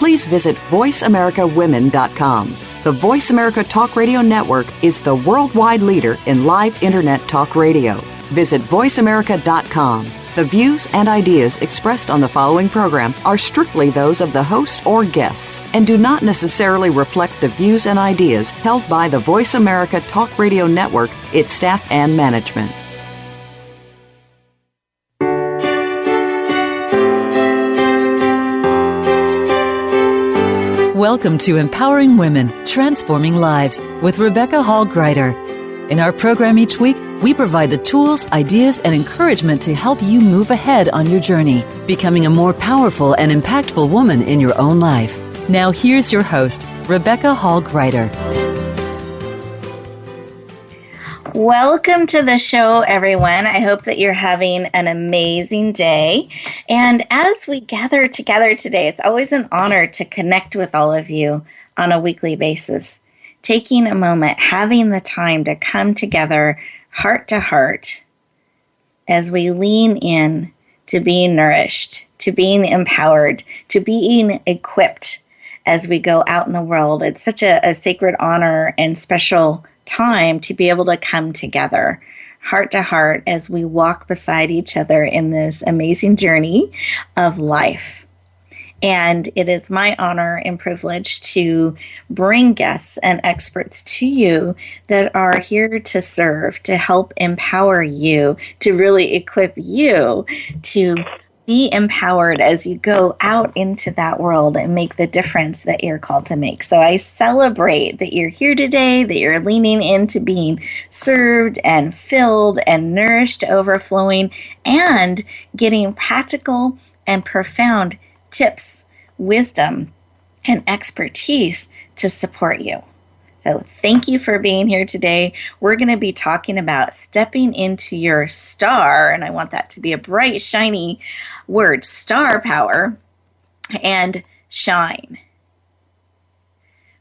please visit voiceamericawomen.com. The Voice America Talk Radio Network is the worldwide leader in live Internet talk radio. Visit voiceamerica.com. The views and ideas expressed on the following program are strictly those of the host or guests and do not necessarily reflect the views and ideas held by the Voice America Talk Radio Network, its staff, and management. Welcome to Empowering Women, Transforming Lives with Rebecca Hall Gruyter. In our program each week, we provide the tools, ideas, and encouragement to help you move ahead on your journey, becoming a more powerful and impactful woman in your own life. Now here's your host, Rebecca Hall Gruyter. Welcome to the show, everyone. I hope that you're having an amazing day. And as we gather together today, it's always an honor to connect with all of you on a weekly basis. Taking a moment, having the time to come together heart to heart as we lean in to being nourished, to being empowered, to being equipped as we go out in the world. It's such a sacred honor and special time to be able to come together heart to heart as we walk beside each other in this amazing journey of life. And it is my honor and privilege to bring guests and experts to you that are here to serve, to help empower you, to really equip you to be empowered as you go out into that world and make the difference that you're called to make. So I celebrate that you're here today, that you're leaning into being served and filled and nourished, overflowing, and getting practical and profound tips, wisdom, and expertise to support you. So thank you for being here today. We're going to be talking about stepping into your star, and I want that to be a bright, shiny word, star power, and shine.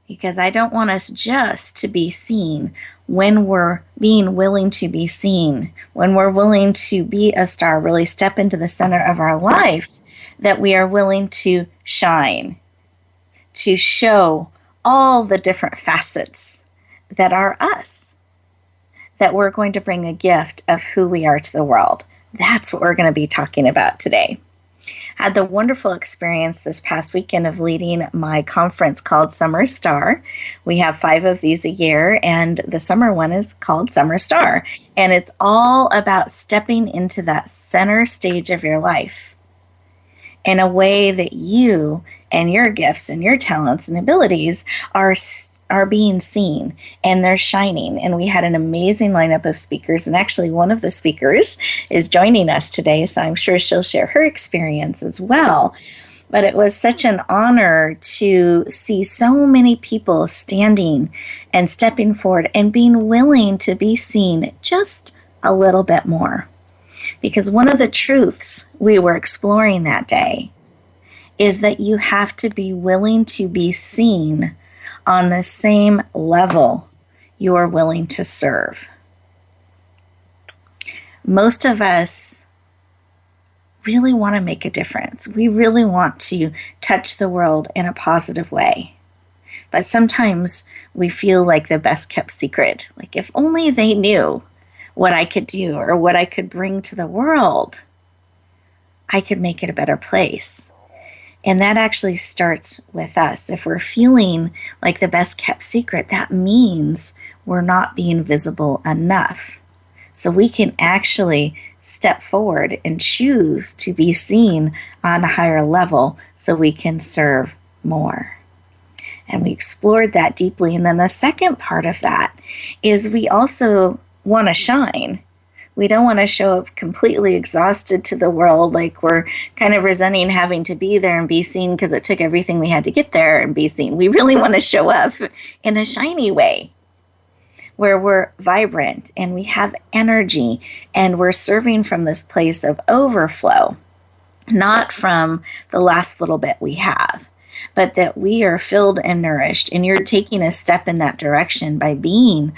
Because I don't want us just to be seen when we're being willing to be seen, when we're willing to be a star, really step into the center of our life, that we are willing to shine, to show all the different facets that are us, that we're going to bring a gift of who we are to the world. That's what we're going to be talking about today. I had the wonderful experience this past weekend of leading my conference called Summer Star. We have 5 of these a year, and the summer one is called Summer Star. And it's all about stepping into that center stage of your life in a way that you and your gifts and your talents and abilities are being seen and they're shining. And we had an amazing lineup of speakers. And actually, one of the speakers is joining us today, so I'm sure she'll share her experience as well. But it was such an honor to see so many people standing and stepping forward and being willing to be seen just a little bit more. Because one of the truths we were exploring that day is that you have to be willing to be seen on the same level you are willing to serve. Most of us really want to make a difference. We really want to touch the world in a positive way. But sometimes we feel like the best kept secret. Like if only they knew what I could do or what I could bring to the world, I could make it a better place. And that actually starts with us. If we're feeling like the best kept secret, that means we're not being visible enough. So we can actually step forward and choose to be seen on a higher level so we can serve more. And we explored that deeply. And then the second part of that is we also want to shine. We don't want to show up completely exhausted to the world, like we're kind of resenting having to be there and be seen because it took everything we had to get there and be seen. We really want to show up in a shiny way where we're vibrant and we have energy and we're serving from this place of overflow, not from the last little bit we have, but that we are filled and nourished. And you're taking a step in that direction by being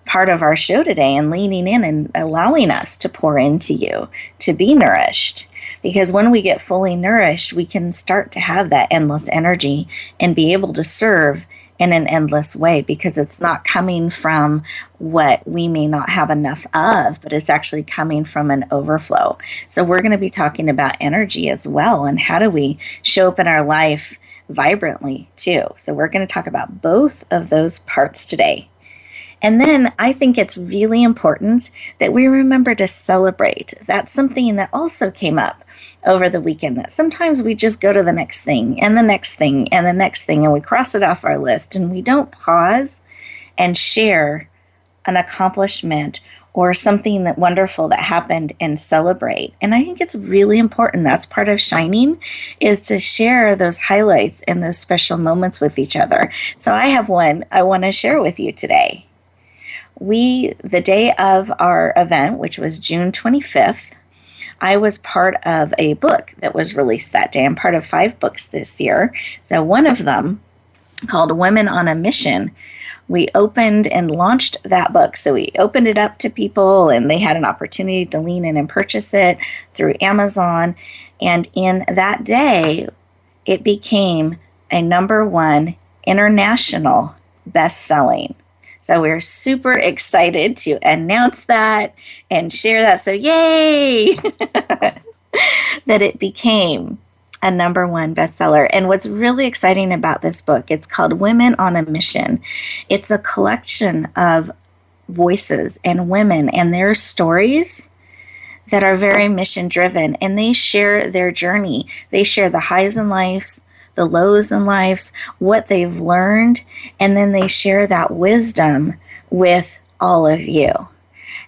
part of our show today and leaning in and allowing us to pour into you, to be nourished. Because when we get fully nourished, we can start to have that endless energy and be able to serve in an endless way, because it's not coming from what we may not have enough of, but it's actually coming from an overflow. So we're going to be talking about energy as well, and how do we show up in our life vibrantly too. So we're going to talk about both of those parts today. And then I think it's really important that we remember to celebrate. That's something that also came up over the weekend, that sometimes we just go to the next thing and the next thing and the next thing, and we cross it off our list, and we don't pause and share an accomplishment or something that wonderful that happened and celebrate. And I think it's really important. That's part of shining, is to share those highlights and those special moments with each other. So I have one I want to share with you today. The day of our event, which was June 25th, I was part of a book that was released that day. I'm part of 5 books this year. So one of them, called Women on a Mission, we opened and launched that book. So we opened it up to people, and they had an opportunity to lean in and purchase it through Amazon. And in that day, it became a #1 international best-selling. So we're super excited to announce that and share that. So yay! That it became a #1 bestseller. And what's really exciting about this book, it's called Women on a Mission. It's a collection of voices and women and their stories that are very mission driven, and they share their journey. They share the highs in lives, the lows in lives, what they've learned, and then they share that wisdom with all of you.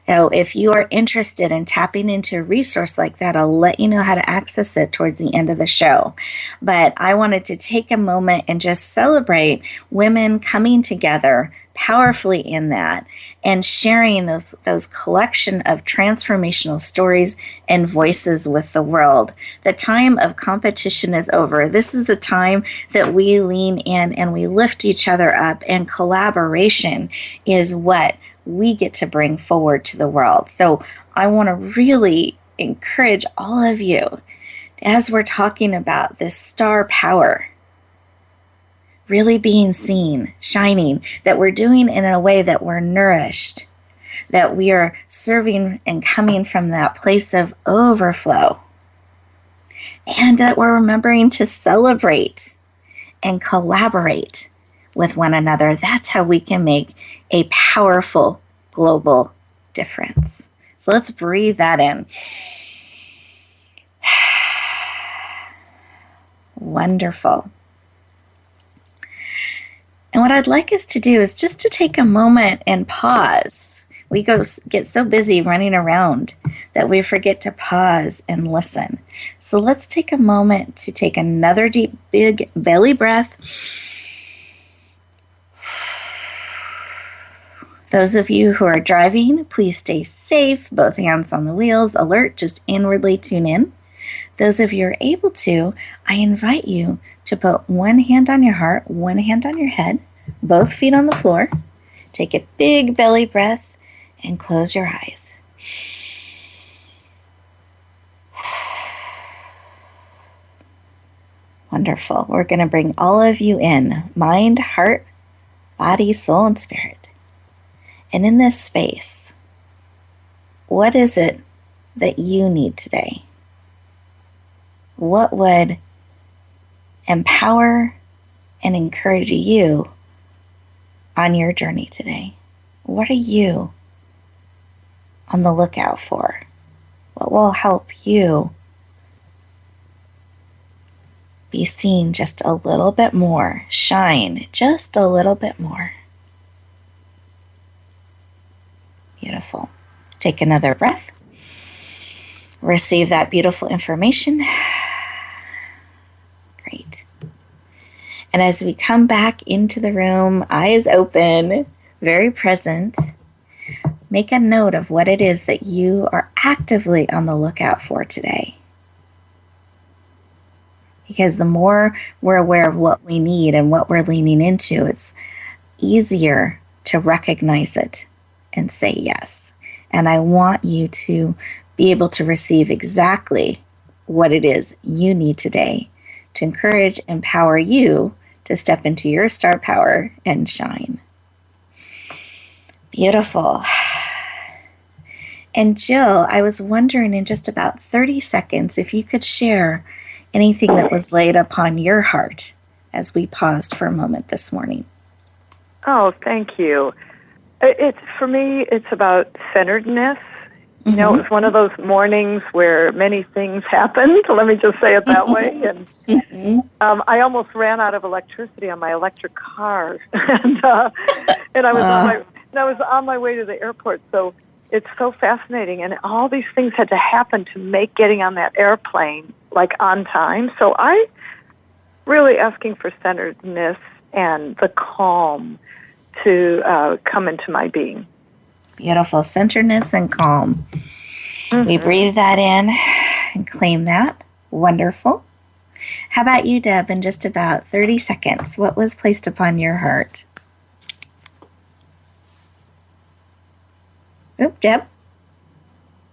Now, if you are interested in tapping into a resource like that, I'll let you know how to access it towards the end of the show. But I wanted to take a moment and just celebrate women coming together powerfully in that and sharing those collection of transformational stories and voices with the world. The time of competition is over. This is the time that we lean in and we lift each other up, and collaboration is what we get to bring forward to the world. So I want to really encourage all of you, as we're talking about this star power, really being seen, shining, that we're doing in a way that we're nourished, that we are serving and coming from that place of overflow, and that we're remembering to celebrate and collaborate with one another. That's how we can make a powerful global difference. So let's breathe that in. Wonderful. And what I'd like us to do is just to take a moment and pause. We get so busy running around that we forget to pause and listen. So let's take a moment to take another deep, big belly breath. Those of you who are driving, please stay safe, both hands on the wheels, alert, just inwardly tune in. Those of you who are able to, I invite you to put one hand on your heart, one hand on your head, both feet on the floor. Take a big belly breath and close your eyes. Wonderful. We're going to bring all of you in, mind, heart, body, soul, and spirit. And in this space, what is it that you need today? What would empower and encourage you on your journey today? What are you on the lookout for? What will help you be seen just a little bit more, shine just a little bit more? Beautiful. Take another breath. Receive that beautiful information. Great. And as we come back into the room, eyes open, very present, make a note of what it is that you are actively on the lookout for today. Because the more we're aware of what we need and what we're leaning into, it's easier to recognize it and say yes. And I want you to be able to receive exactly what it is you need today to encourage, empower you to step into your star power and shine. Beautiful. And Jill, I was wondering in just about 30 seconds if you could share anything that was laid upon your heart as we paused for a moment this morning. Oh, thank you. For me, it's about centeredness. You know, it was one of those mornings where many things happened. Let me just say it that way. And I almost ran out of electricity on my electric car, and I was on my way to the airport. So it's so fascinating, and all these things had to happen to make getting on that airplane like on time. So I really asking for centeredness and the calm to come into my being. Beautiful. Centeredness and calm. We breathe that in and claim that. Wonderful. How about you, Deb, in just about 30 seconds? What was placed upon your heart? Oop, Deb?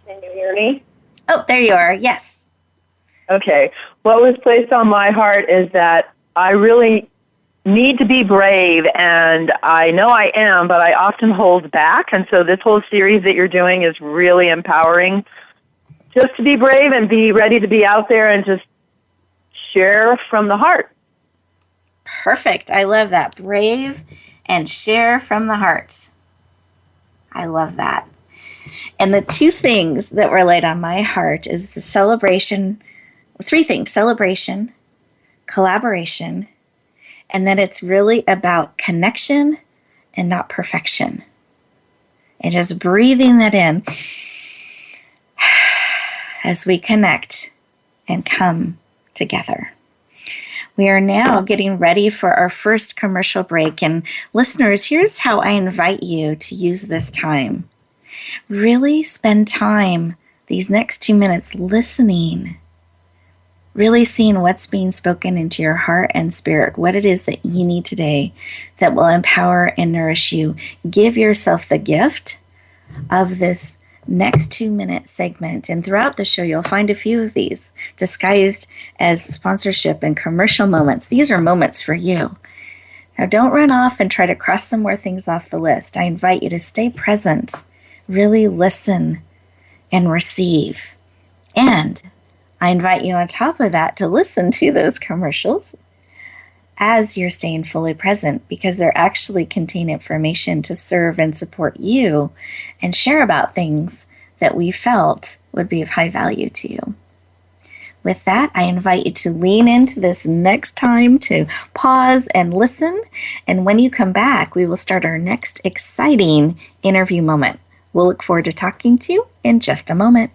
Can you hear me? Oh, there you are. Yes. Okay. What was placed on my heart is that I really need to be brave, and I know I am, but I often hold back, and so this whole series that you're doing is really empowering just to be brave and be ready to be out there and just share from the heart. Perfect. I love that. Brave and share from the heart. I love that. And the two things that were laid on my heart is the celebration, three things: celebration, collaboration, and that it's really about connection and not perfection. And just breathing that in as we connect and come together. We are now getting ready for our first commercial break. And listeners, here's how I invite you to use this time. Really spend time these next 2 minutes listening, really seeing what's being spoken into your heart and spirit, what it is that you need today that will empower and nourish you. Give yourself the gift of this next 2-minute segment. And throughout the show, you'll find a few of these disguised as sponsorship and commercial moments. These are moments for you. Now, don't run off and try to cross some more things off the list. I invite you to stay present, really listen and receive. And I invite you on top of that to listen to those commercials as you're staying fully present, because they're actually contain information to serve and support you and share about things that we felt would be of high value to you. With that, I invite you to lean into this next time, to pause and listen. And when you come back, we will start our next exciting interview moment. We'll look forward to talking to you in just a moment.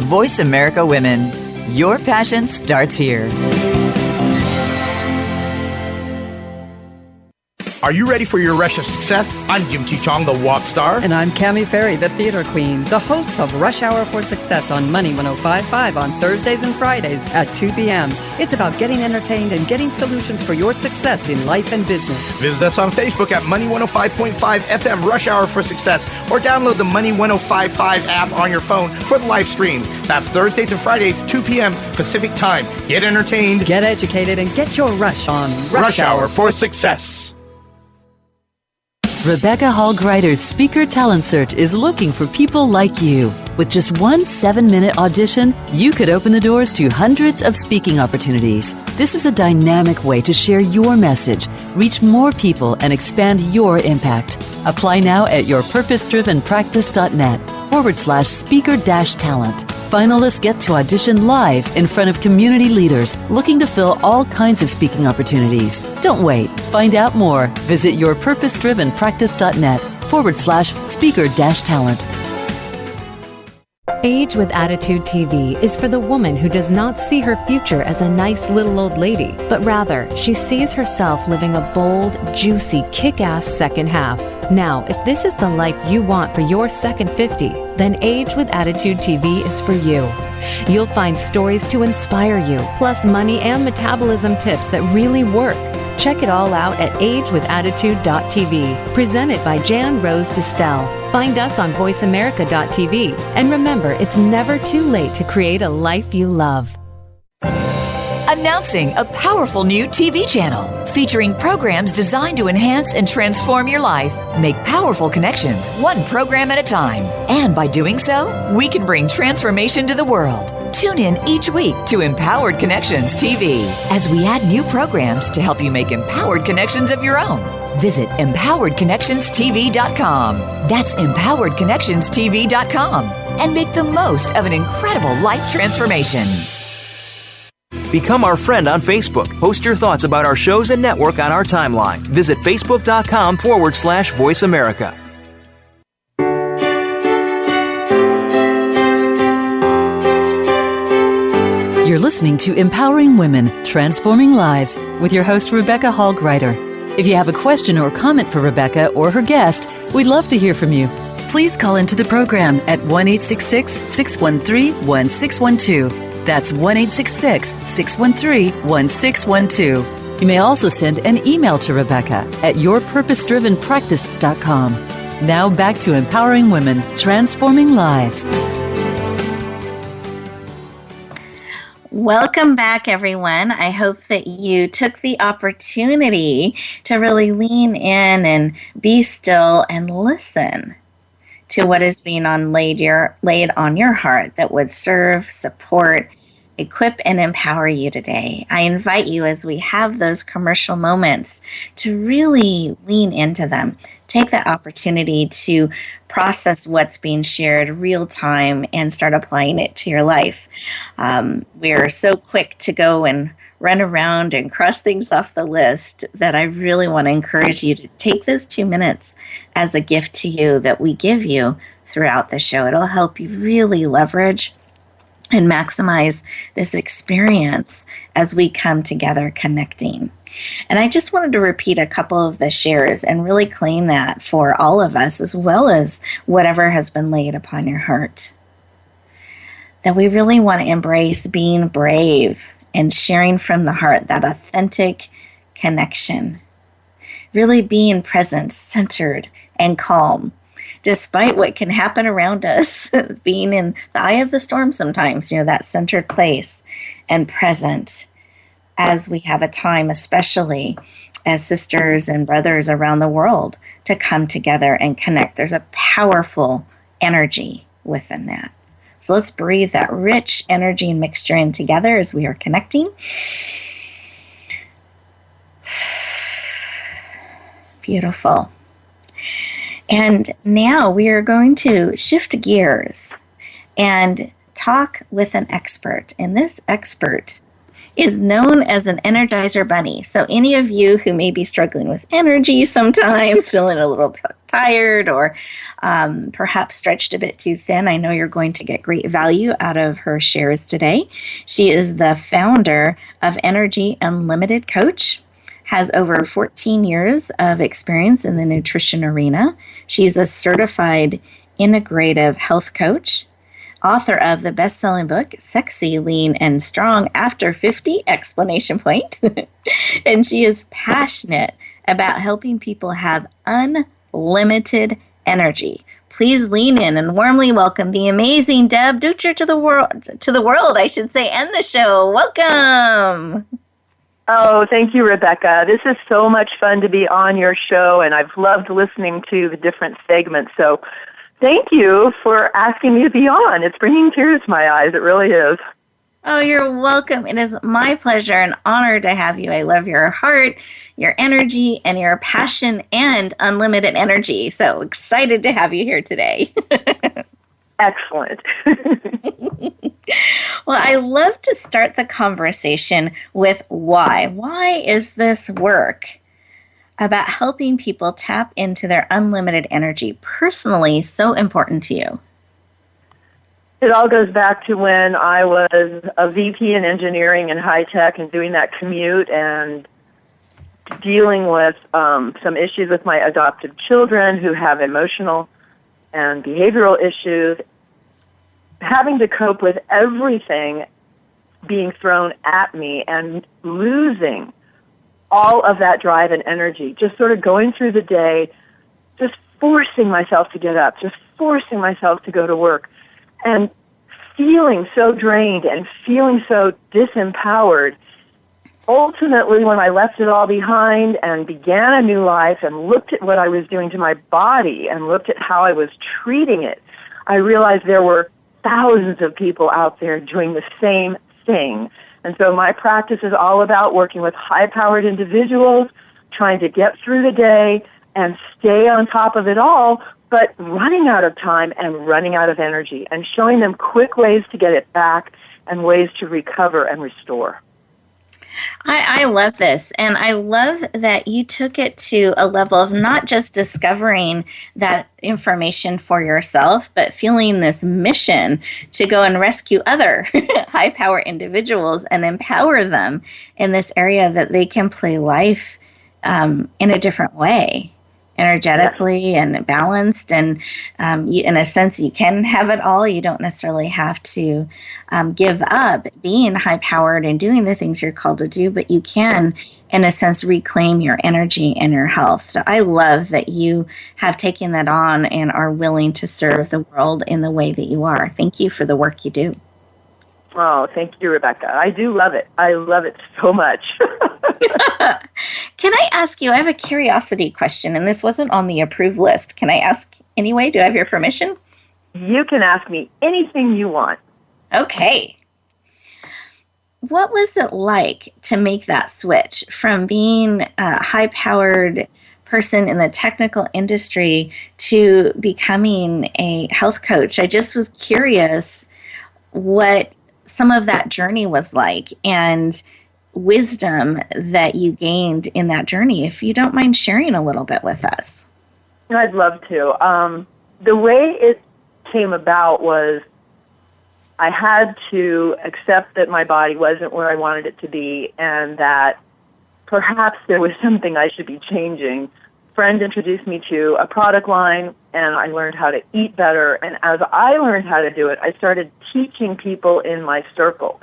Voice America Women. Your passion starts here. Are you ready for your rush of success? I'm Jim T. Chong, the walk star. And I'm Cammie Ferry, the theater queen, the host of Rush Hour for Success on Money 105.5 on Thursdays and Fridays at 2 p.m. It's about getting entertained and getting solutions for your success in life and business. Visit us on Facebook at Money 105.5 FM Rush Hour for Success, or download the Money 105.5 app on your phone for the live stream. That's Thursdays and Fridays, 2 p.m. Pacific Time. Get entertained, get educated, and get your rush on Rush Hour for Success. Rebecca Hall Gruyter's Speaker Talent Search is looking for people like you. With just one 7-minute audition, you could open the doors to hundreds of speaking opportunities. This is a dynamic way to share your message, reach more people, and expand your impact. Apply now at yourpurposedrivenpractice.net/speaker-talent. Finalists get to audition live in front of community leaders looking to fill all kinds of speaking opportunities. Don't wait. Find out more. Visit yourpurposedrivenpractice.net/speaker-talent. Age with Attitude TV is for the woman who does not see her future as a nice little old lady, but rather she sees herself living a bold, juicy, kick-ass second half. Now, if this is the life you want for your second 50, then Age with Attitude TV is for you. You'll find stories to inspire you, plus money and metabolism tips that really work. Check it all out at agewithattitude.tv, presented by Jan Rose Distel. Find us on voiceamerica.tv. And remember, it's never too late to create a life you love. Announcing a powerful new TV channel featuring programs designed to enhance and transform your life. Make powerful connections, one program at a time. And by doing so, we can bring transformation to the world. Tune in each week to Empowered Connections TV as we add new programs to help you make empowered connections of your own. Visit empoweredconnectionstv.com. That's empoweredconnectionstv.com. And make the most of an incredible life transformation. Become our friend on Facebook. Post your thoughts about our shows and network on our timeline. Visit facebook.com/Voice America. You're listening to Empowering Women, Transforming Lives with your host, Rebecca Hall Gruyter. If you have a question or comment for Rebecca or her guest, we'd love to hear from you. Please call into the program at 1-866-613-1612. That's 1-866-613-1612. You may also send an email to Rebecca at yourpurposedrivenpractice.com. Now back to Empowering Women, Transforming Lives. Welcome back, everyone. I hope that you took the opportunity to really lean in and be still and listen to what is being laid on your heart that would serve, support, equip, and empower you today. I invite you, as we have those commercial moments, to really lean into them. Take that opportunity to process what's being shared real time and start applying it to your life. We are so quick to go and run around and cross things off the list that I really want to encourage you to take those 2 minutes as a gift to you that we give you throughout the show. It'll help you really leverage and maximize this experience as we come together connecting. And I just wanted to repeat a couple of the shares and really claim that for all of us, as well as whatever has been laid upon your heart. That we really want to embrace being brave and sharing from the heart, that authentic connection. Really being present, centered, and calm, despite what can happen around us, being in the eye of the storm sometimes, that centered place and present as we have a time, especially as sisters and brothers around the world, to come together and connect. There's a powerful energy within that. So let's breathe that rich energy and mixture in together as we are connecting. Beautiful. And now we are going to shift gears and talk with an expert. And this expert is known as an Energizer Bunny. So any of you who may be struggling with energy sometimes, feeling a little tired or perhaps stretched a bit too thin, I know you're going to get great value out of her shares today. She is the founder of Energy Unlimited Coach, has over 14 years of experience in the nutrition arena. She's a certified integrative health coach, author of the best-selling book, Sexy, Lean, and Strong After 50, ! And she is passionate about helping people have unlimited energy. Please lean in and warmly welcome the amazing Deb Dutcher to the world, and the show. Welcome. Oh, thank you, Rebecca. This is so much fun to be on your show, and I've loved listening to the different segments. So thank you for asking me to be on. It's bringing tears to my eyes. It really is. Oh, you're welcome. It is my pleasure and honor to have you. I love your heart, your energy, and your passion and unlimited energy. So excited to have you here today. Excellent. Well, I love to start the conversation with why. Why is this work about helping people tap into their unlimited energy personally so important to you? It all goes back to when I was a VP in engineering and high tech and doing that commute and dealing with some issues with my adopted children who have emotional and behavioral issues, having to cope with everything being thrown at me and losing all of that drive and energy, just sort of going through the day, just forcing myself to get up, just forcing myself to go to work, and feeling so drained and feeling so disempowered. Ultimately, when I left it all behind and began a new life and looked at what I was doing to my body and looked at how I was treating it, I realized there were thousands of people out there doing the same thing. And so my practice is all about working with high-powered individuals, trying to get through the day and stay on top of it all, but running out of time and running out of energy and showing them quick ways to get it back and ways to recover and restore. I love this, and I love that you took it to a level of not just discovering that information for yourself, but feeling this mission to go and rescue other high-power individuals and empower them in this area that they can play life in a different way, energetically and balanced. And in a sense, you can have it all. You don't necessarily have to give up being high-powered and doing the things you're called to do, but you can, in a sense, reclaim your energy and your health. So I love that you have taken that on and are willing to serve the world in the way that you are. Thank you for the work you do. Oh, thank you, Rebecca. I do love it. I love it so much. Can I ask you, I have a curiosity question, and this wasn't on the approved list. Can I ask anyway? Do I have your permission? You can ask me anything you want. Okay. What was it like to make that switch from being a high-powered person in the technical industry to becoming a health coach? I just was curious what some of that journey was like and wisdom that you gained in that journey, if you don't mind sharing a little bit with us. I'd love to. The way it came about was I had to accept that my body wasn't where I wanted it to be and that perhaps there was something I should be changing. A friend introduced me to a product line, and I learned how to eat better. And as I learned how to do it, I started teaching people in my circle,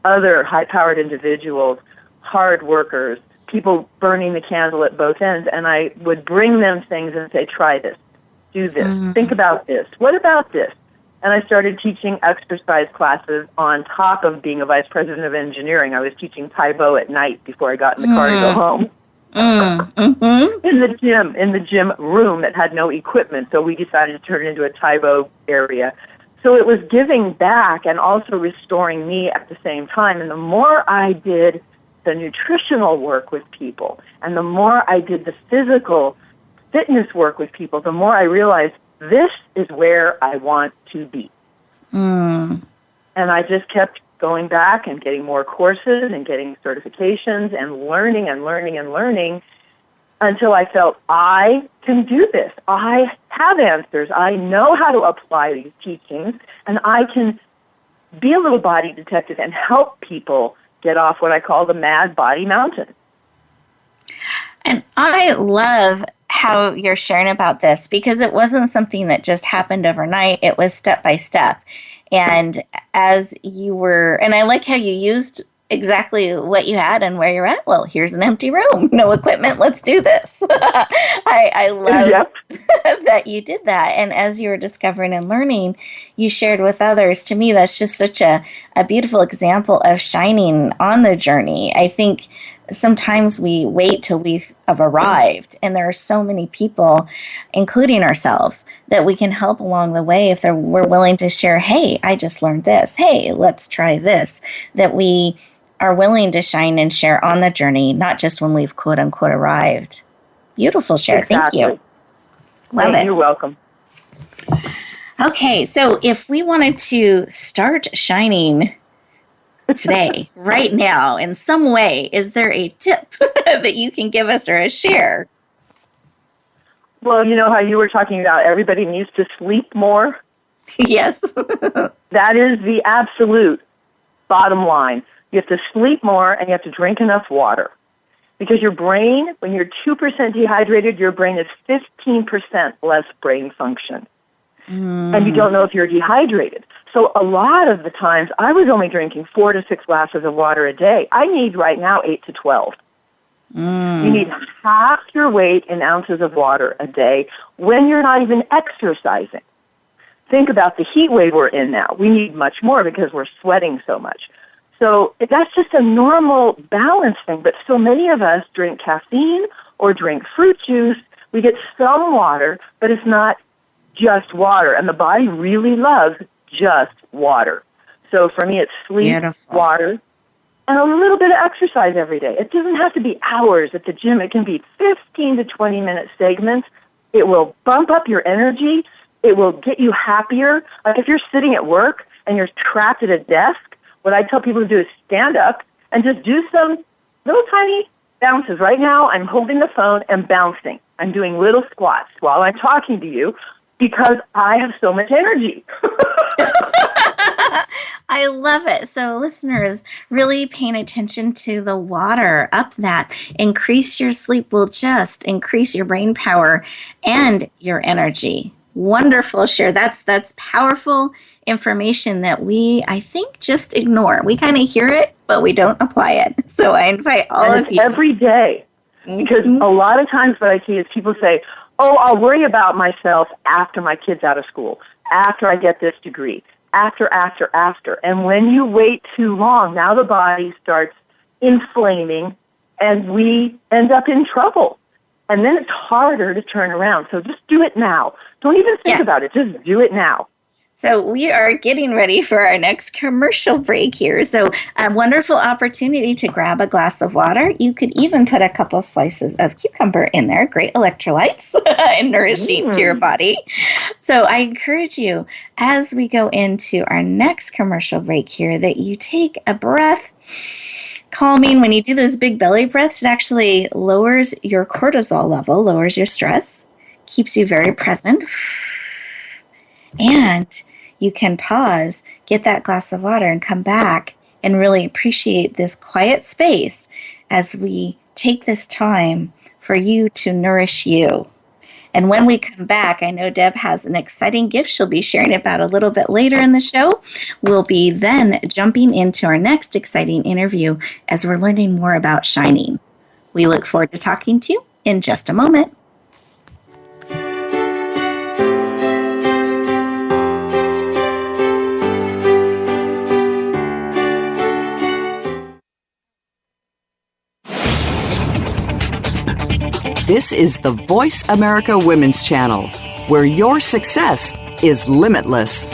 other high-powered individuals, hard workers, people burning the candle at both ends. And I would bring them things and say, try this, do this, think about this, what about this? And I started teaching exercise classes on top of being a vice president of engineering. I was teaching Tai Bo at night before I got in the car to go home. In the gym room that had no equipment, so we decided to turn it into a Tai Bo area. So it was giving back and also restoring me at the same time. And the more I did the nutritional work with people, and the more I did the physical fitness work with people, the more I realized this is where I want to be. And I just kept going back and getting more courses and getting certifications and learning and learning and learning until I felt I can do this. I have answers. I know how to apply these teachings, and I can be a little body detective and help people get off what I call the mad body mountain. And I love how you're sharing about this, because it wasn't something that just happened overnight. It was step by step. And as you were, and I like how you used exactly what you had and where you're at. Well, here's an empty room, no equipment, let's do this. I love that you did that. And as you were discovering and learning, you shared with others. To me, that's just such a beautiful example of shining on the journey. I think sometimes we wait till we have arrived, and there are so many people, including ourselves, that we can help along the way if we're willing to share, hey, I just learned this. Hey, let's try this. That we are willing to shine and share on the journey, not just when we've quote unquote arrived. Beautiful share. Exactly. Thank you. Love it. You're welcome. Okay, so if we wanted to start shining today, right now, in some way, is there a tip that you can give us or a share? Well, you know how you were talking about everybody needs to sleep more? Yes. That is the absolute bottom line. You have to sleep more and you have to drink enough water. Because your brain, when you're 2% dehydrated, your brain is 15% less brain function. And you don't know if you're dehydrated. So a lot of the times, I was only drinking 4 to 6 glasses of water a day. I need right now 8 to 12. You need half your weight in ounces of water a day when you're not even exercising. Think about the heat wave we're in now. We need much more because we're sweating so much. So that's just a normal balance thing. But so many of us drink caffeine or drink fruit juice. We get some water, but it's not just water. And the body really loves just water. So for me, it's sleep, water, and a little bit of exercise every day. It doesn't have to be hours at the gym. It can be 15 to 20-minute segments. It will bump up your energy. It will get you happier. Like if you're sitting at work and you're trapped at a desk, what I tell people to do is stand up and just do some little tiny bounces. Right now, I'm holding the phone and bouncing. I'm doing little squats while I'm talking to you because I have so much energy. I love it. So listeners, really paying attention to the water. Up that. Increase your sleep will just increase your brain power and your energy. Wonderful share. That's powerful information that we, I think, just ignore. We kind of hear it, but we don't apply it. So I invite all of you. Every day. Because a lot of times what I see is people say, oh, I'll worry about myself after my kid's out of school, after I get this degree, after. And when you wait too long, now the body starts inflaming and we end up in trouble. And then it's harder to turn around. So just do it now. Don't even think about it. Just do it now. So we are getting ready for our next commercial break here. So a wonderful opportunity to grab a glass of water. You could even put a couple slices of cucumber in there. Great electrolytes and nourishing to your body. So I encourage you, as we go into our next commercial break here, that you take a breath. Calming. When you do those big belly breaths, it actually lowers your cortisol level, lowers your stress, keeps you very present. And you can pause, get that glass of water, and come back and really appreciate this quiet space as we take this time for you to nourish you. And when we come back, I know Deb has an exciting gift she'll be sharing about a little bit later in the show. We'll be then jumping into our next exciting interview as we're learning more about shining. We look forward to talking to you in just a moment. This is the Voice America Women's Channel, where your success is limitless.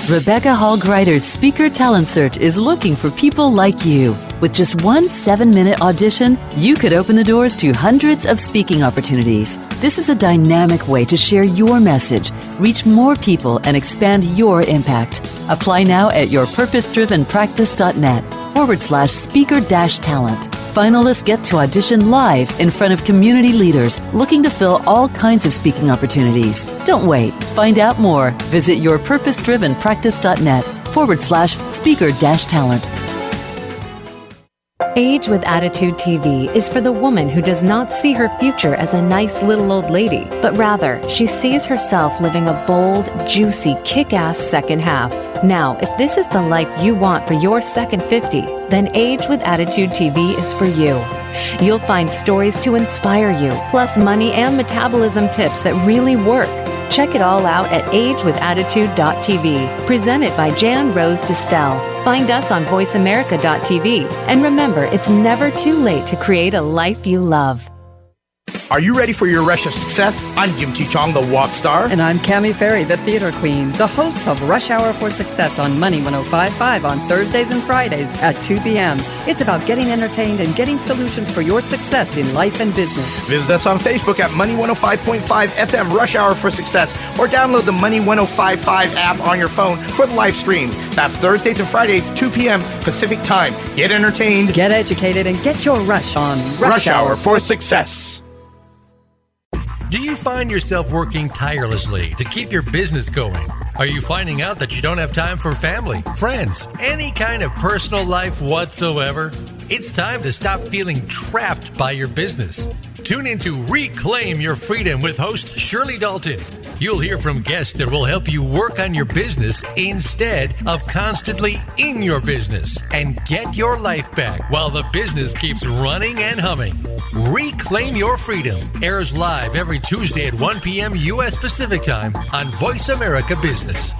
Rebecca Hall Gruyter's Speaker Talent Search is looking for people like you. With just one 7-minute audition, you could open the doors to hundreds of speaking opportunities. This is a dynamic way to share your message, reach more people, and expand your impact. Apply now at yourpurposedrivenpractice.net/speaker-talent. Finalists get to audition live in front of community leaders looking to fill all kinds of speaking opportunities. Don't wait. Find out more. Visit yourpurposedrivenpractice.net/speaker-talent. Age with Attitude TV is for the woman who does not see her future as a nice little old lady, but rather she sees herself living a bold, juicy, kick-ass second half. Now, if this is the life you want for your second 50, then Age with Attitude TV is for you. You'll find stories to inspire you, plus money and metabolism tips that really work. Check it all out at agewithattitude.tv. Presented by Jan Rose Distel. Find us on voiceamerica.tv. And remember, it's never too late to create a life you love. Are you ready for your rush of success? I'm Jim T. Chong, the walk star. And I'm Cammie Ferry, the theater queen, the host of Rush Hour for Success on Money 105.5 on Thursdays and Fridays at 2 p.m. It's about getting entertained and getting solutions for your success in life and business. Visit us on Facebook at Money 105.5 FM Rush Hour for Success, or download the Money 105.5 app on your phone for the live stream. That's Thursdays and Fridays, 2 p.m. Pacific Time. Get entertained, get educated, and get your rush on Rush Hour for Success. Do you find yourself working tirelessly to keep your business going? Are you finding out that you don't have time for family, friends, any kind of personal life whatsoever? It's time to stop feeling trapped by your business. Tune in to Reclaim Your Freedom with host Shirley Dalton. You'll hear from guests that will help you work on your business instead of constantly in your business and get your life back while the business keeps running and humming. Reclaim Your Freedom airs live every Tuesday at 1 p.m. U.S. Pacific Time on Voice America Business.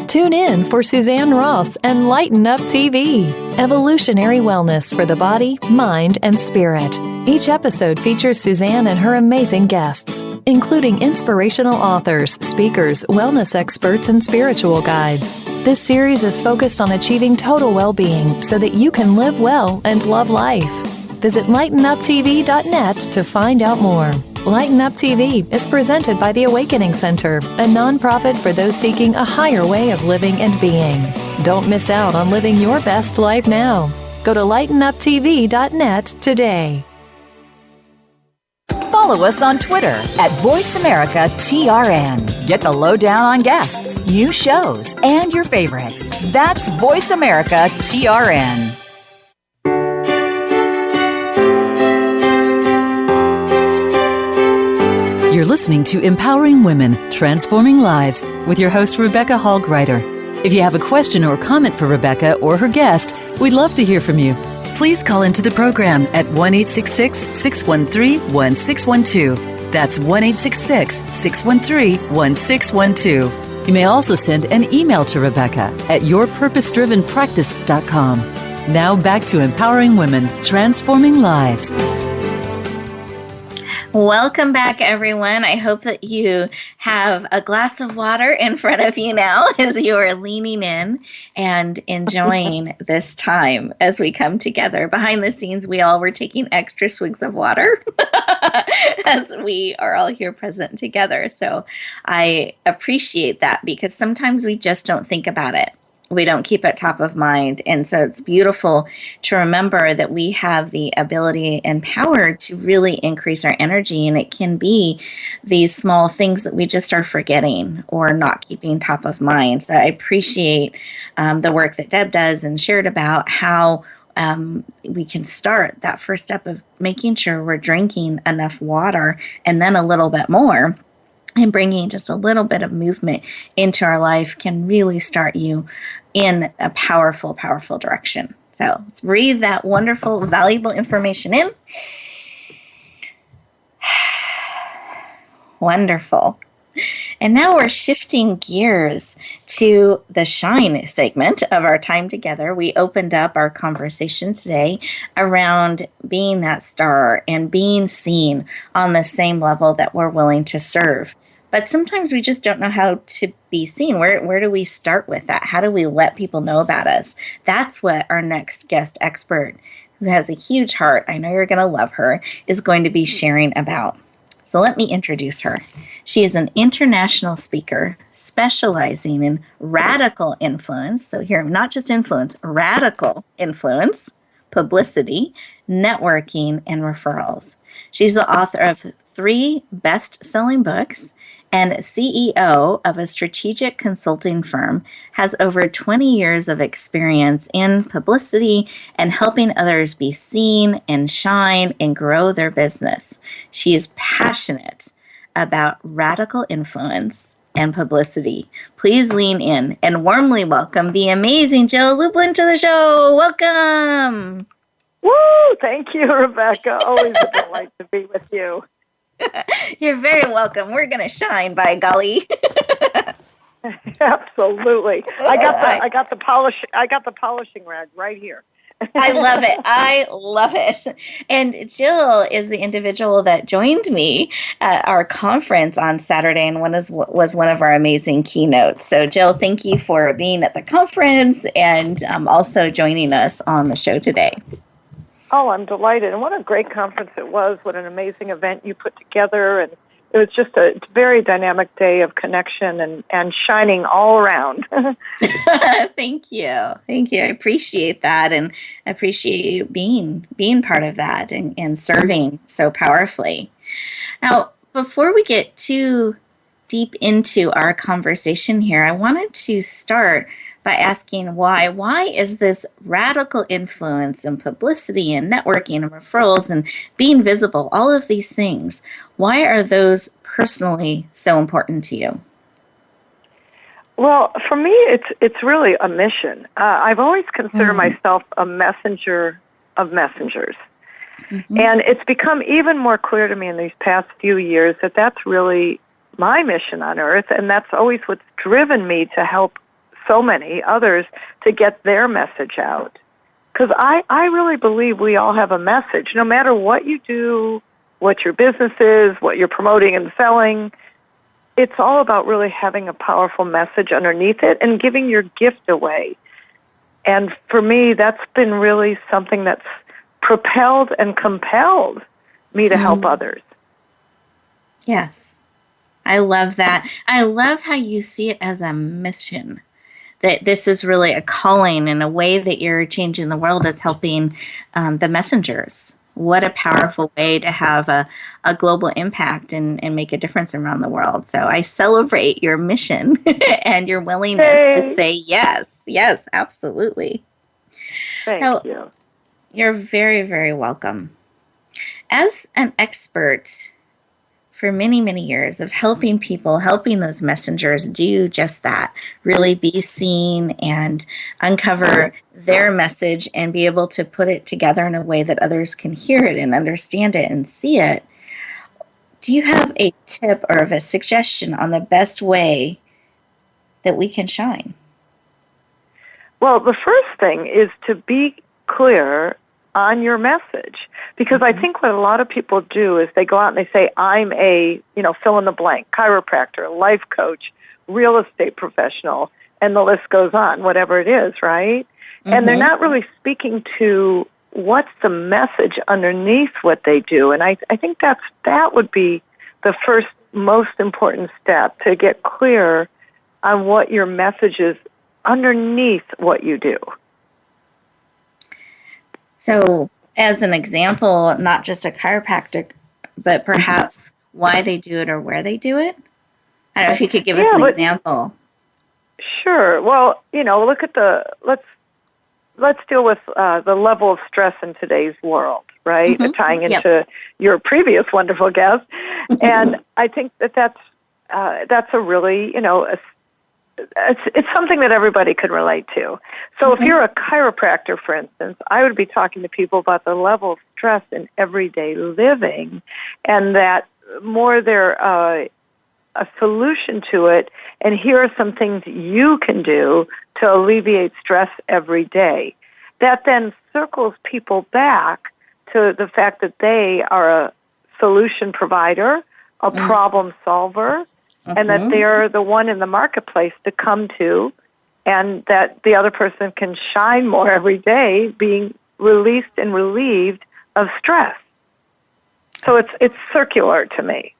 Tune in for Suzanne Ross and Lighten Up TV, evolutionary wellness for the body, mind, and spirit. Each episode features Suzanne and her amazing guests, including inspirational authors, speakers, wellness experts, and spiritual guides. This series is focused on achieving total well-being so that you can live well and love life. Visit lightenuptv.net to find out more. Lighten Up TV is presented by the Awakening Center, a nonprofit for those seeking a higher way of living and being. Don't miss out on living your best life now. Go to lightenuptv.net today. Follow us on Twitter at VoiceAmericaTRN. Get the lowdown on guests, new shows, and your favorites. That's VoiceAmericaTRN. You're listening to Empowering Women, Transforming Lives with your host, Rebecca Hall Gruyter. If you have a question or comment for Rebecca or her guest, we'd love to hear from you. Please call into the program at 1-866-613-1612. That's 1-866-613-1612. You may also send an email to Rebecca at yourpurposedrivenpractice.com. Now back to Empowering Women, Transforming Lives. Welcome back, everyone. I hope that you have a glass of water in front of you now as you are leaning in and enjoying this time as we come together. Behind the scenes, we all were taking extra swigs of water as we are all here present together. So I appreciate that because sometimes we just don't think about it. We don't keep it top of mind. And so it's beautiful to remember that we have the ability and power to really increase our energy. And it can be these small things that we just are forgetting or not keeping top of mind. So I appreciate the work that Deb does and shared about how we can start that first step of making sure we're drinking enough water and then a little bit more. And bringing just a little bit of movement into our life can really start you in a powerful, powerful direction. So let's breathe that wonderful, valuable information in. Wonderful. And now we're shifting gears to the shine segment of our time together. We opened up our conversation today around being that star and being seen on the same level that we're willing to serve. But sometimes we just don't know how to be seen. Where do we start with that? How do we let people know about us? That's what our next guest expert, who has a huge heart, I know you're going to love her, is going to be sharing about. So let me introduce her. She is an international speaker specializing in radical influence. So here, not just influence, radical influence, publicity, networking, and referrals. She's the author of 3 best-selling books and CEO of a strategic consulting firm, has over 20 years of experience in publicity and helping others be seen and shine and grow their business. She is passionate about radical influence and publicity. Please lean in and warmly welcome the amazing Jill Lublin to the show. Welcome. Woo! Thank you, Rebecca. Always a delight to be with you. You're very welcome. We're going to shine, by golly. Absolutely. I got the polishing rag right here. I love it. I love it. And Jill is the individual that joined me at our conference on Saturday and was one of our amazing keynotes. So Jill, thank you for being at the conference and also joining us on the show today. Oh, I'm delighted. And what a great conference it was. What an amazing event you put together. And it was just a very dynamic day of connection and shining all around. Thank you. Thank you. I appreciate that. And I appreciate you being part of that and serving so powerfully. Now, before we get too deep into our conversation here, I wanted to start by asking why. Why is this radical influence and publicity and networking and referrals and being visible, all of these things, why are those personally so important to you? Well, for me, it's really a mission. I've always considered myself a messenger of messengers. Mm-hmm. And it's become even more clear to me in these past few years that that's really my mission on earth, and that's always what's driven me to help so many others to get their message out. Because I really believe we all have a message, no matter what you do, what your business is, what you're promoting and selling. It's all about really having a powerful message underneath it and giving your gift away. And for me, that's been really something that's propelled and compelled me to help others. Yes. I love that. I love how you see it as a mission, that this is really a calling, and a way that you're changing the world is helping the messengers. What a powerful way to have a global impact and make a difference around the world. So I celebrate your mission and your willingness to say yes. Yes, absolutely. Thank you. You're very, very welcome. As an expert for many, many years of helping people, helping those messengers do just that, really be seen and uncover their message and be able to put it together in a way that others can hear it and understand it and see it. Do you have a tip or a suggestion on the best way that we can shine? Well, the first thing is to be clear on your message. Because I think what a lot of people do is they go out and they say, I'm a, fill in the blank, chiropractor, life coach, real estate professional, and the list goes on, whatever it is, right? Mm-hmm. And they're not really speaking to what's the message underneath what they do. And I think that would be the first most important step, to get clear on what your message is underneath what you do. So, as an example, not just a chiropractic, but perhaps why they do it or where they do it? I don't know if you could give us an example. Sure. Well, look at let's deal with the level of stress in today's world, right? Mm-hmm. Tying into your previous wonderful guest. And I think that's a really, it's something that everybody could relate to. So if you're a chiropractor, for instance, I would be talking to people about the level of stress in everyday living, and that more they're a solution to it, and here are some things you can do to alleviate stress every day. That then circles people back to the fact that they are a solution provider, a problem solver, and that they're the one in the marketplace to come to, and that the other person can shine more every day, being released and relieved of stress. So it's circular to me.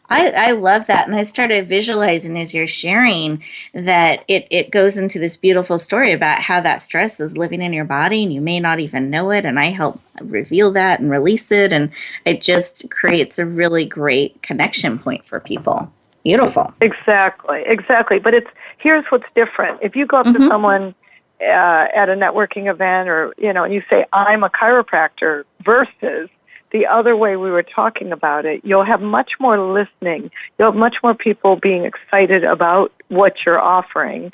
I love that, and I started visualizing as you're sharing that it goes into this beautiful story about how that stress is living in your body, and you may not even know it, and I help reveal that and release it, and it just creates a really great connection point for people. Beautiful. Exactly. But here's what's different. If you go up to someone at a networking event, or and you say, I'm a chiropractor, versus the other way we were talking about it, you'll have much more listening. You'll have much more people being excited about what you're offering,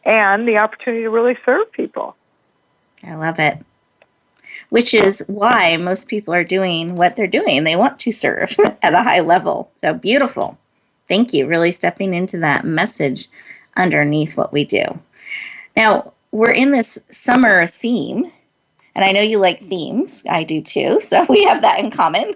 and the opportunity to really serve people. I love it. Which is why most people are doing what they're doing. They want to serve at a high level. So beautiful. Thank you. Really stepping into that message underneath what we do. Now, we're in this summer theme, and I know you like themes. I do too, so we have that in common.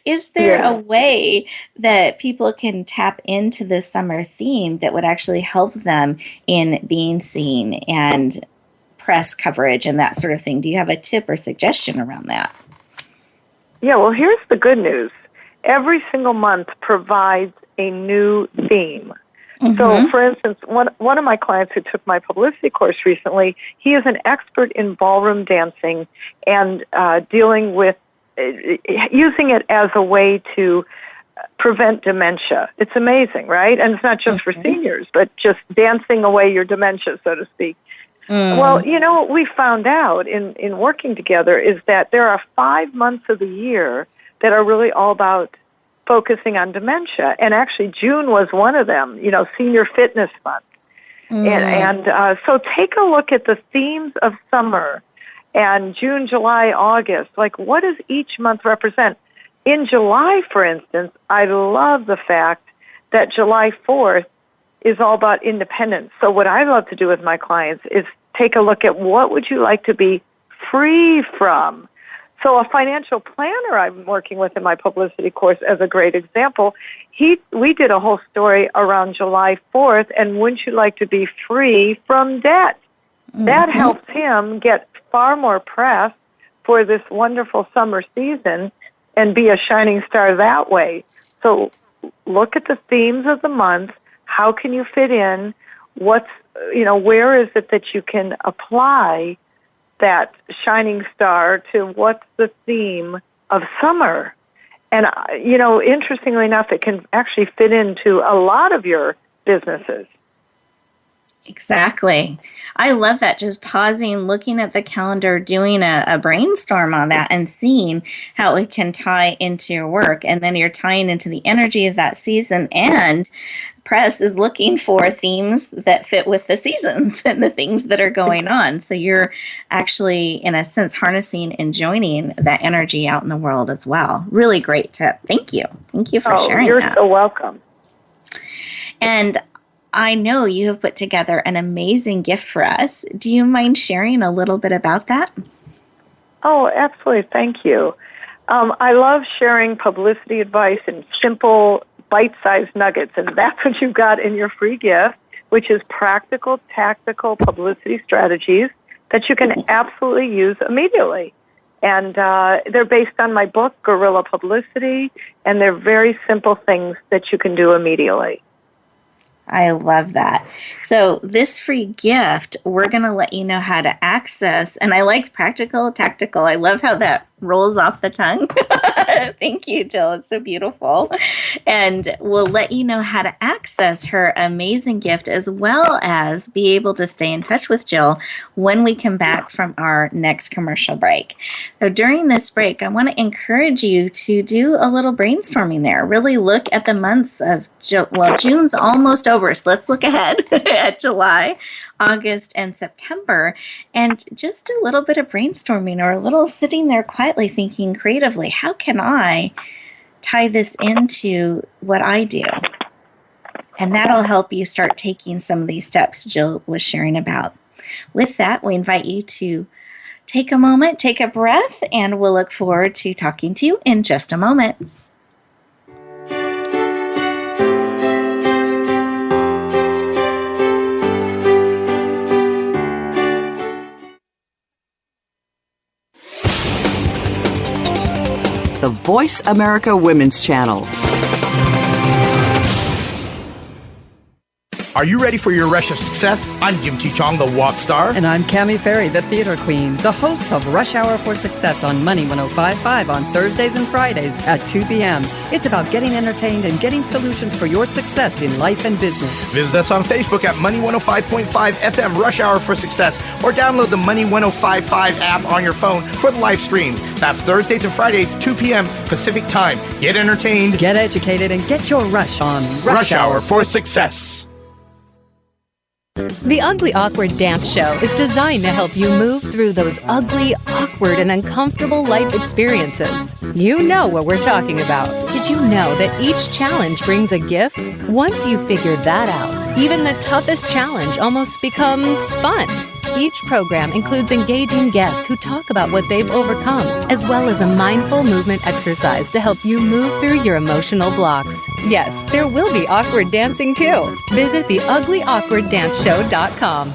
Is there a way that people can tap into this summer theme that would actually help them in being seen and press coverage and that sort of thing? Do you have a tip or suggestion around that? Yeah, well, here's the good news. Every single month provides a new theme. Mm-hmm. So, for instance, one of my clients who took my publicity course recently, he is an expert in ballroom dancing and dealing with using it as a way to prevent dementia. It's amazing, right? And it's not just for seniors, but just dancing away your dementia, so to speak. Well, what we found out in working together is that there are 5 months of the year that are really all about focusing on dementia. And actually, June was one of them, Senior Fitness Month. So take a look at the themes of summer and June, July, August. Like, what does each month represent? In July, for instance, I love the fact that July 4th is all about independence. So what I love to do with my clients is take a look at what would you like to be free from. So a financial planner I'm working with in my publicity course as a great example, we did a whole story around July 4th, and wouldn't you like to be free from debt? That helps him get far more press for this wonderful summer season and be a shining star that way. So look at the themes of the month. How can you fit in? Where is it that you can apply that shining star to what's the theme of summer? And, interestingly enough, it can actually fit into a lot of your businesses. Exactly. I love that. Just pausing, looking at the calendar, doing a brainstorm on that and seeing how it can tie into your work. And then you're tying into the energy of that season, and press is looking for themes that fit with the seasons and the things that are going on. So you're actually, in a sense, harnessing and joining that energy out in the world as well. Really great tip. Thank you. Thank you for sharing you're that. So welcome. And I know you have put together an amazing gift for us. Do you mind sharing a little bit about that? Oh, absolutely. Thank you. I love sharing publicity advice in simple, bite-sized nuggets, and that's what you've got in your free gift, which is practical, tactical publicity strategies that you can absolutely use immediately. And they're based on my book, Guerrilla Publicity, and they're very simple things that you can do immediately. I love that. So this free gift, we're going to let you know how to access. And I like practical, tactical. I love how that rolls off the tongue. Thank you, Jill. It's so beautiful. And we'll let you know how to access her amazing gift, as well as be able to stay in touch with Jill when we come back from our next commercial break. So during this break, I want to encourage you to do a little brainstorming there. Really look at the months of June's almost over, so let's look ahead at July, August, and September, and just a little bit of brainstorming or a little sitting there quietly thinking creatively, how can I tie this into what I do? And that'll help you start taking some of these steps Jill was sharing about. With that, we invite you to take a moment, take a breath, and we'll look forward to talking to you in just a moment. The Voice America Women's Channel. Are you ready for your rush of success? I'm Jim T. Chong, the Walk Star. And I'm Cammie Ferry, the Theater Queen, the host of Rush Hour for Success on Money 105.5 on Thursdays and Fridays at 2 p.m. It's about getting entertained and getting solutions for your success in life and business. Visit us on Facebook at Money 105.5 FM Rush Hour for Success, or download the Money 105.5 app on your phone for the live stream. That's Thursdays and Fridays, 2 p.m. Pacific Time. Get entertained, get educated, and get your rush on Rush Hour for Success. The Ugly Awkward Dance Show is designed to help you move through those ugly, awkward, and uncomfortable life experiences. You know what we're talking about. Did you know that each challenge brings a gift? Once you've figured that out, even the toughest challenge almost becomes fun. Each program includes engaging guests who talk about what they've overcome, as well as a mindful movement exercise to help you move through your emotional blocks. Yes, there will be awkward dancing too. Visit theuglyawkwarddanceshow.com.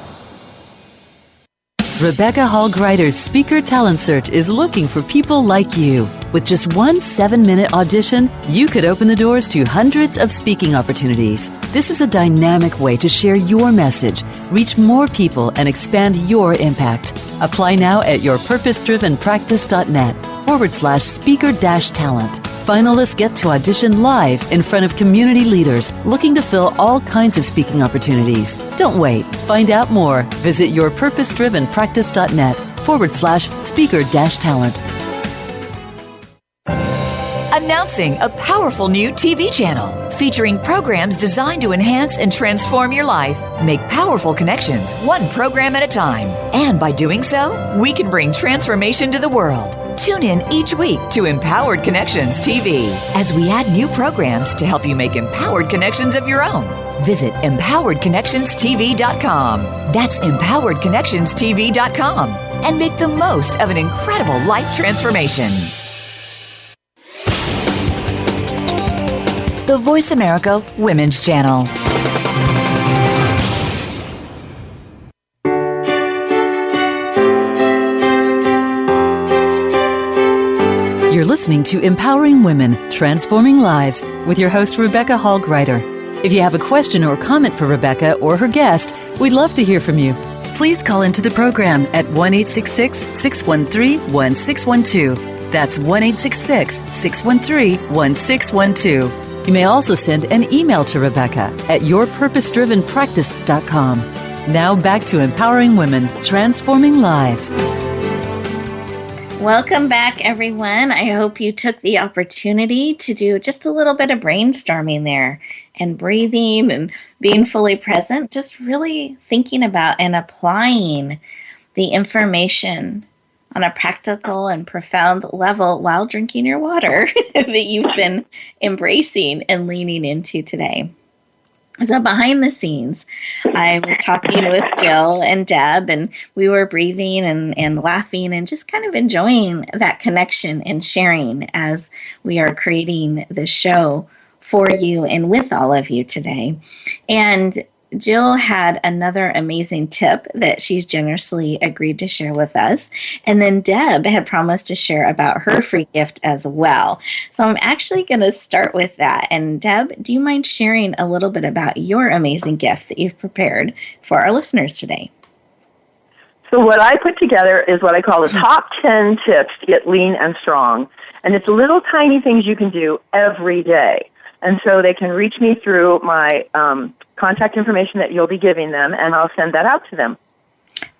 Rebecca Hall Gruyter's Speaker Talent Search is looking for people like you. With just one 7-minute audition, you could open the doors to hundreds of speaking opportunities. This is a dynamic way to share your message, reach more people, and expand your impact. Apply now at yourpurposedrivenpractice.net/speaker-talent. Finalists get to audition live in front of community leaders looking to fill all kinds of speaking opportunities. Don't wait. Find out more. Visit yourpurposedrivenpractice.net/speaker-talent. Announcing a powerful new TV channel featuring programs designed to enhance and transform your life. Make powerful connections, one program at a time. And by doing so, we can bring transformation to the world. Tune in each week to Empowered Connections TV as we add new programs to help you make empowered connections of your own. Visit empoweredconnectionstv.com. That's empoweredconnectionstv.com. And make the most of an incredible life transformation. The Voice America Women's Channel. You're listening to Empowering Women, Transforming Lives with your host, Rebecca Hall Gruyter. If you have a question or comment for Rebecca or her guest, we'd love to hear from you. Please call into the program at 1-866-613-1612. That's 1-866-613-1612. You may also send an email to Rebecca at yourpurposedrivenpractice.com. Now back to Empowering Women, Transforming Lives. Welcome back, everyone. I hope you took the opportunity to do just a little bit of brainstorming there and breathing and being fully present, just really thinking about and applying the information on a practical and profound level while drinking your water that you've been embracing and leaning into today. So behind the scenes, I was talking with Jill and Deb, and we were breathing and laughing and just kind of enjoying that connection and sharing as we are creating this show for you and with all of you today. And Jill had another amazing tip that she's generously agreed to share with us. And then Deb had promised to share about her free gift as well. So I'm actually going to start with that. And Deb, do you mind sharing a little bit about your amazing gift that you've prepared for our listeners today? So what I put together is what I call the top 10 tips to get lean and strong. And it's little tiny things you can do every day. And so they can reach me through my contact information that you'll be giving them, and I'll send that out to them.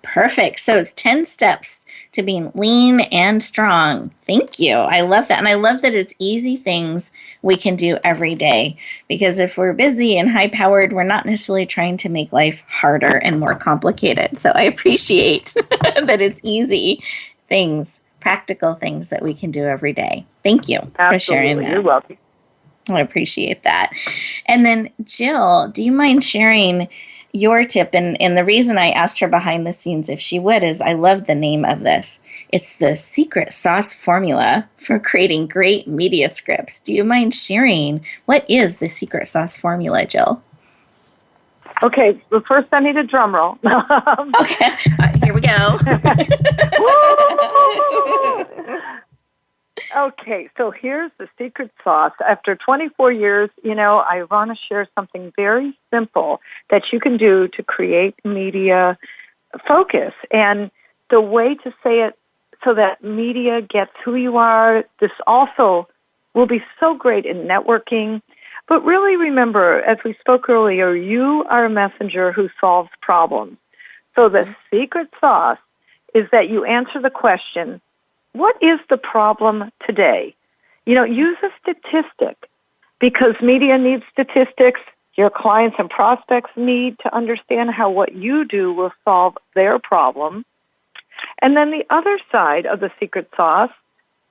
Perfect. So it's 10 steps to being lean and strong. Thank you. I love that. And I love that it's easy things we can do every day, because if we're busy and high-powered, we're not necessarily trying to make life harder and more complicated. So I appreciate that it's easy things, practical things that we can do every day. Thank you for sharing that. You're welcome. I appreciate that. And then, Jill, do you mind sharing your tip? And the reason I asked her behind the scenes if she would is I love the name of this. It's the secret sauce formula for creating great media scripts. Do you mind sharing what is the secret sauce formula, Jill? Okay, well, first I need a drum roll. Okay, here we go. Okay, so here's the secret sauce. After 24 years, I want to share something very simple that you can do to create media focus. And the way to say it so that media gets who you are, this also will be so great in networking. But really remember, as we spoke earlier, you are a messenger who solves problems. So the secret sauce is that you answer the question, what is the problem today? Use a statistic, because media needs statistics. Your clients and prospects need to understand how what you do will solve their problem. And then the other side of the secret sauce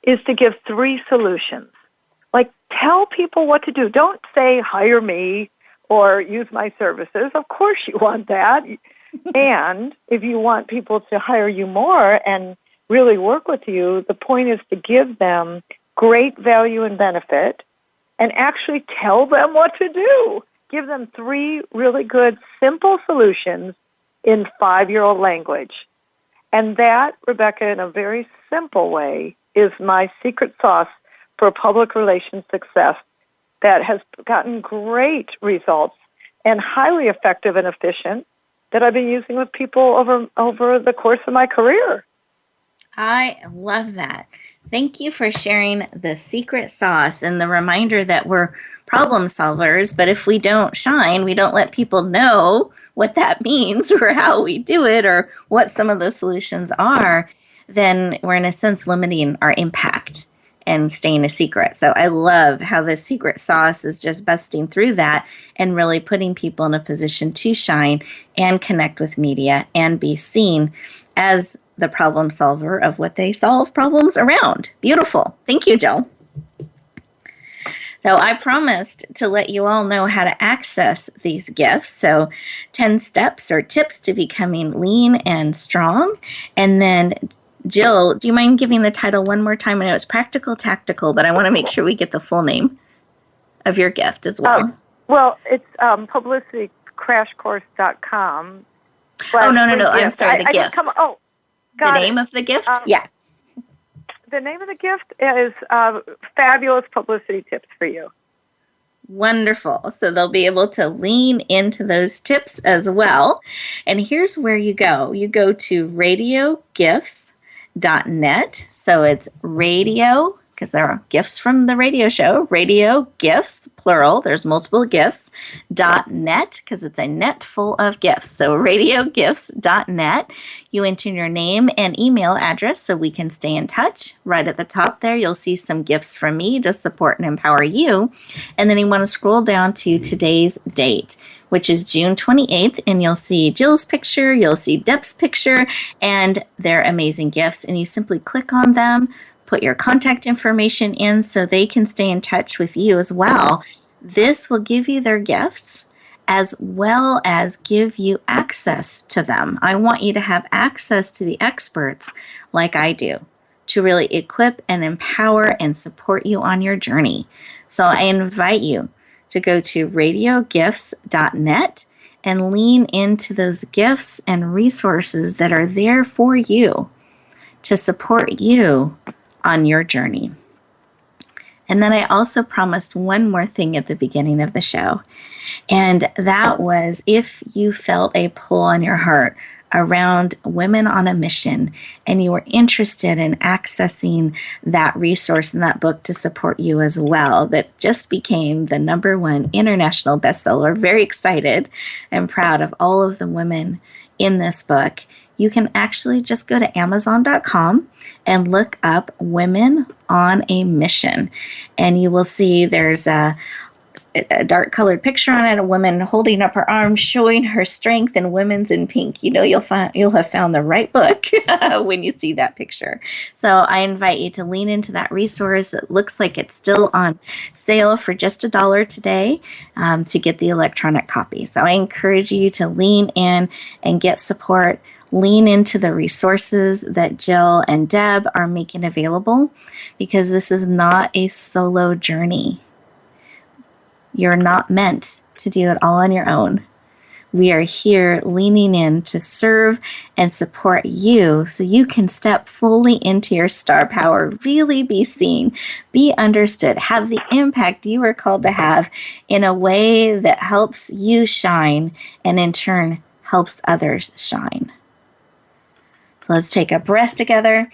is to give 3 solutions. Like, tell people what to do. Don't say, hire me or use my services. Of course you want that. And if you want people to hire you more and really work with you, the point is to give them great value and benefit and actually tell them what to do. Give them 3 really good, simple solutions in 5-year-old language. And that, Rebecca, in a very simple way, is my secret sauce for public relations success that has gotten great results and highly effective and efficient that I've been using with people over the course of my career. I love that. Thank you for sharing the secret sauce and the reminder that we're problem solvers, but if we don't shine, we don't let people know what that means or how we do it or what some of those solutions are, then we're in a sense limiting our impact and staying a secret. So I love how the secret sauce is just busting through that and really putting people in a position to shine and connect with media and be seen as the problem solver of what they solve problems around. Beautiful. Thank you, Jill. So I promised to let you all know how to access these gifts. So 10 steps or tips to becoming lean and strong. And then Jill, do you mind giving the title one more time? I know it's Practical Tactical, but I want to make sure we get the full name of your gift as well. Well, it's publicitycrashcourse.com. Oh, no. I'm sorry, the gift. The name of the gift? Yeah. The name of the gift is Fabulous Publicity Tips for You. Wonderful. So they'll be able to lean into those tips as well. And here's where you go. You go to radiogifts.net. So it's radio, because there are gifts from the radio show, radio gifts, plural, there's multiple gifts, .net, because it's a net full of gifts. So radiogifts.net. You enter your name and email address so we can stay in touch. Right at the top there, you'll see some gifts from me to support and empower you. And then you want to scroll down to today's date, which is June 28th, and you'll see Jill's picture, you'll see Deb's picture, and their amazing gifts. And you simply click on them, put your contact information in so they can stay in touch with you as well. This will give you their gifts as well as give you access to them. I want you to have access to the experts like I do to really equip and empower and support you on your journey. So I invite you to go to radiogifts.net and lean into those gifts and resources that are there for you to support you on your journey. And then I also promised one more thing at the beginning of the show, and that was if you felt a pull on your heart around women on a mission and you were interested in accessing that resource and that book to support you as well, that just became the #1 international bestseller. Very excited and proud of all of the women in this book. You can actually just go to Amazon.com and look up Women on a Mission. And you will see there's a dark colored picture on it, a woman holding up her arms, showing her strength, and women's in pink. You know, you'll have found the right book when you see that picture. So I invite you to lean into that resource. It looks like it's still on sale for just $1 today to get the electronic copy. So I encourage you to lean in and get support. Lean into the resources that Jill and Deb are making available, because this is not a solo journey. You're not meant to do it all on your own. We are here leaning in to serve and support you so you can step fully into your star power, really be seen, be understood, have the impact you are called to have in a way that helps you shine and in turn helps others shine. Let's take a breath together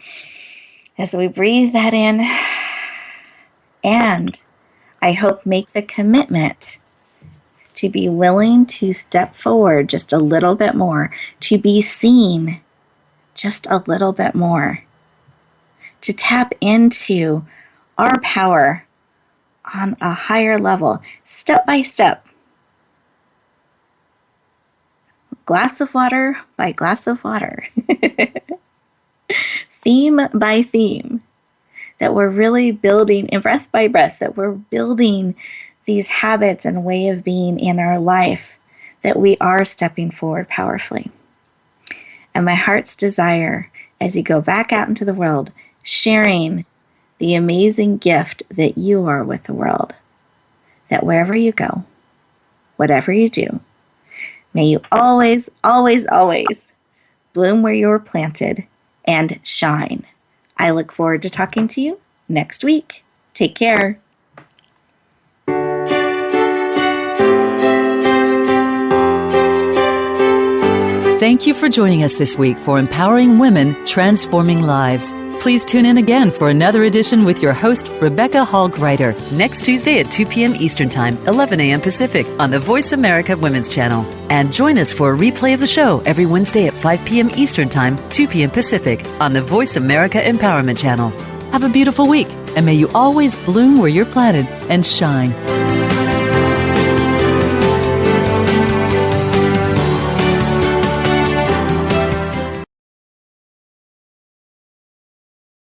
as we breathe that in. And I hope make the commitment to be willing to step forward just a little bit more, to be seen just a little bit more, to tap into our power on a higher level, step by step. Glass of water by glass of water. Theme by theme. That we're really building, and breath by breath, that we're building these habits and way of being in our life, that we are stepping forward powerfully. And my heart's desire, as you go back out into the world, sharing the amazing gift that you are with the world, that wherever you go, whatever you do, may you always, always, always bloom where you were planted and shine I look forward to talking to you next week. Take care. Thank you for joining us this week for Empowering Women, Transforming Lives. Please tune in again for another edition with your host, Rebecca Hall Gruyter, next Tuesday at 2 p.m. Eastern Time, 11 a.m. Pacific on the Voice America Women's Channel. And join us for a replay of the show every Wednesday at 5 p.m. Eastern Time, 2 p.m. Pacific on the Voice America Empowerment Channel. Have a beautiful week, and may you always bloom where you're planted and shine.